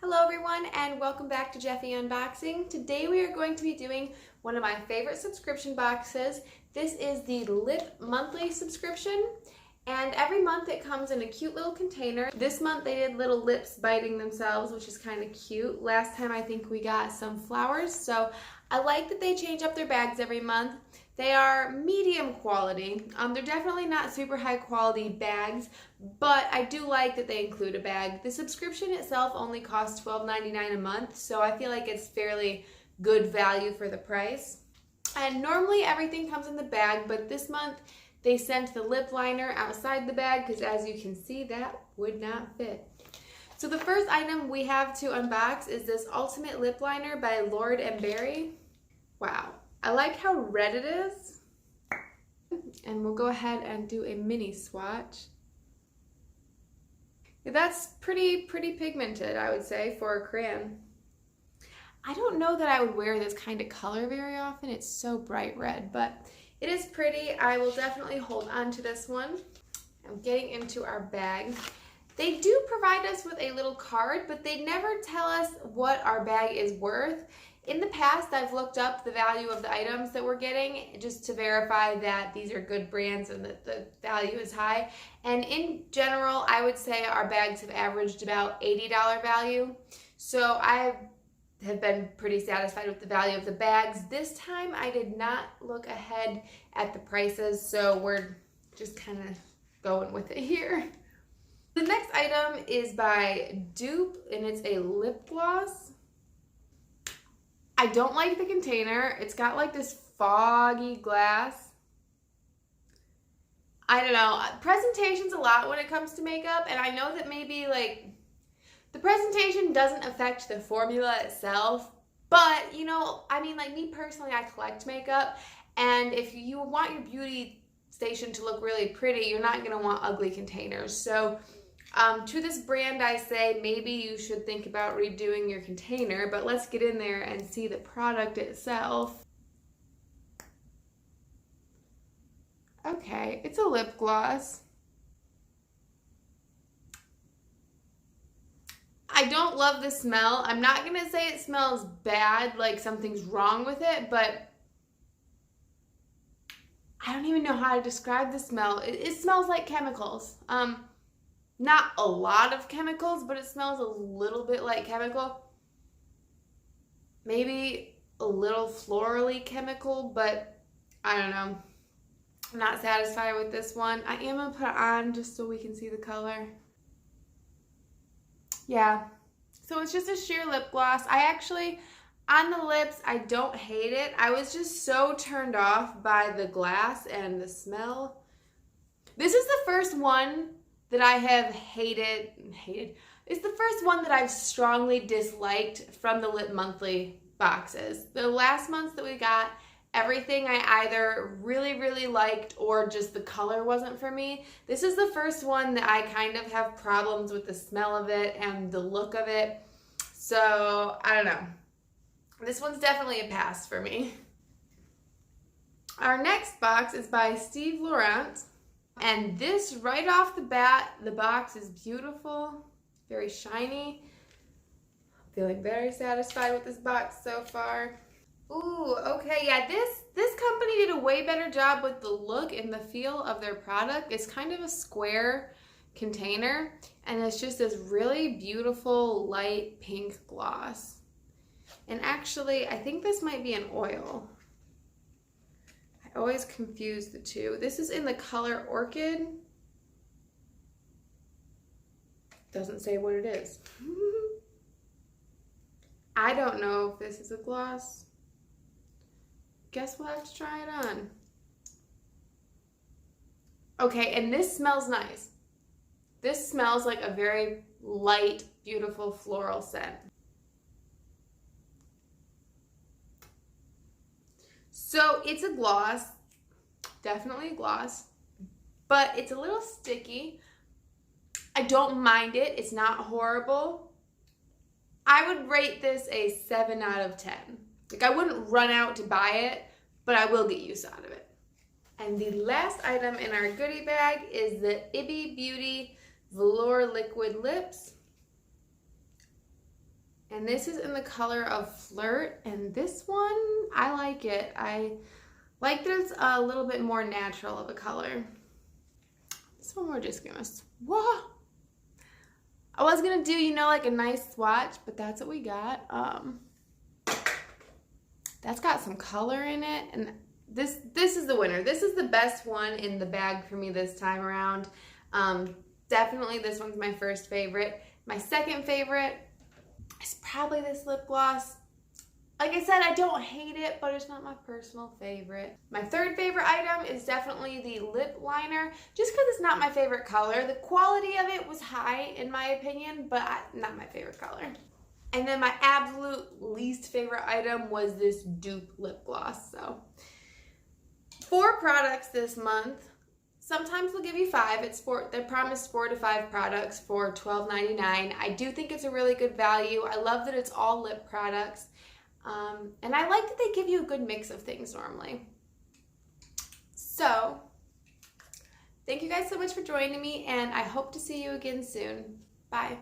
Hello everyone and welcome back to Jeffy Unboxing. Today we are going to be doing one of my favorite subscription boxes. This is the Lip Monthly subscription and every month it comes in a cute little container. This month they did little lips biting themselves, which is kind of cute. Last time I think we got some flowers, so I like that they change up their bags every month. They are medium quality. They're definitely not super high quality bags, but I do like that they include a bag. The subscription itself only costs $12.99 a month, so I feel like it's fairly good value for the price. And normally everything comes in the bag, but this month they sent the lip liner outside the bag because as you can see, that would not fit. So the first item we have to unbox is this Ultimate Lip Liner by Lord & Berry. Wow. I like how red it is, and we'll go ahead and do a mini swatch. Yeah, that's pretty pigmented, I would say, for a crayon. I don't know that I would wear this kind of color very often. It's so bright red, but it is pretty. I will definitely hold on to this one. I'm getting into our bag. They do provide us with a little card, but they never tell us what our bag is worth. In the past, I've looked up the value of the items that we're getting just to verify that these are good brands and that the value is high. And in general, I would say our bags have averaged about $80 value. So I have been pretty satisfied with the value of the bags. This time, I did not look ahead at the prices, so we're just kind of going with it here. The next item is by Dupe, and it's a lip gloss. I don't like the container. It's got like this foggy glass. I don't know. Presentation's a lot when it comes to makeup, and I know that maybe like the presentation doesn't affect the formula itself, but you know, I mean, like me personally, I collect makeup, and if you want your beauty station to look really pretty, you're not gonna want ugly containers. So to this brand, I say maybe you should think about redoing your container, but let's get in there and see the product itself. Okay, it's a lip gloss. I don't love the smell. I'm not gonna say it smells bad, like something's wrong with it, but I don't even know how to describe the smell. It smells like chemicals. Not a lot of chemicals, but it smells a little bit like chemical. Maybe a little florally chemical, but I don't know. I'm not satisfied with this one. I am going to put it on just so we can see the color. Yeah, so it's just a sheer lip gloss. I actually, on the lips, I don't hate it. I was just so turned off by the glass and the smell. This is the first one that I have hated. It's the first one that I've strongly disliked from the Lip Monthly boxes. The last months that we got, everything I either really liked or just the color wasn't for me. This is the first one that I kind of have problems with the smell of it and the look of it. So, I don't know. This one's definitely a pass for me. Our next box is by Steve Laurent. And this, right off the bat, the box is beautiful, very shiny. I'm feeling very satisfied with this box so far. Ooh, okay, yeah, this company did a way better job with the look and the feel of their product. It's kind of a square container, and it's just this really beautiful light pink gloss. And actually, I think this might be an oil. I always confuse the two. This is in the color Orchid. Doesn't say what it is. I don't know if this is a gloss. Guess we'll have to try it on. Okay, and this smells nice. This smells like a very light, beautiful floral scent. So it's a gloss, definitely a gloss, but it's a little sticky. I don't mind it. It's not horrible. I would rate this a 7 out of 10. Like, I wouldn't run out to buy it, but I will get use out of it. And the last item in our goodie bag is the Abbey Beauty Velour Liquid Lips. And this is in the color of Flirt, and this one, I like it. I like that it's a little bit more natural of a color. This one we're just gonna swatch. I was gonna do, you know, like a nice swatch, but that's what we got. That's got some color in it, and this is the winner. This is the best one in the bag for me this time around. Definitely this one's my first favorite. My second favorite is probably this lip gloss. Like I said, I don't hate it, but it's not my personal favorite. My third favorite item is definitely the lip liner, just because it's not my favorite color. The quality of it was high, in my opinion, but not my favorite color. And then my absolute least favorite item was this dupe lip gloss. So 4 products this month. Sometimes they'll give you 5. They promise 4 to 5 products for $12.99. I do think it's a really good value. I love that it's all lip products. And I like that they give you a good mix of things normally. So, thank you guys so much for joining me, and I hope to see you again soon. Bye.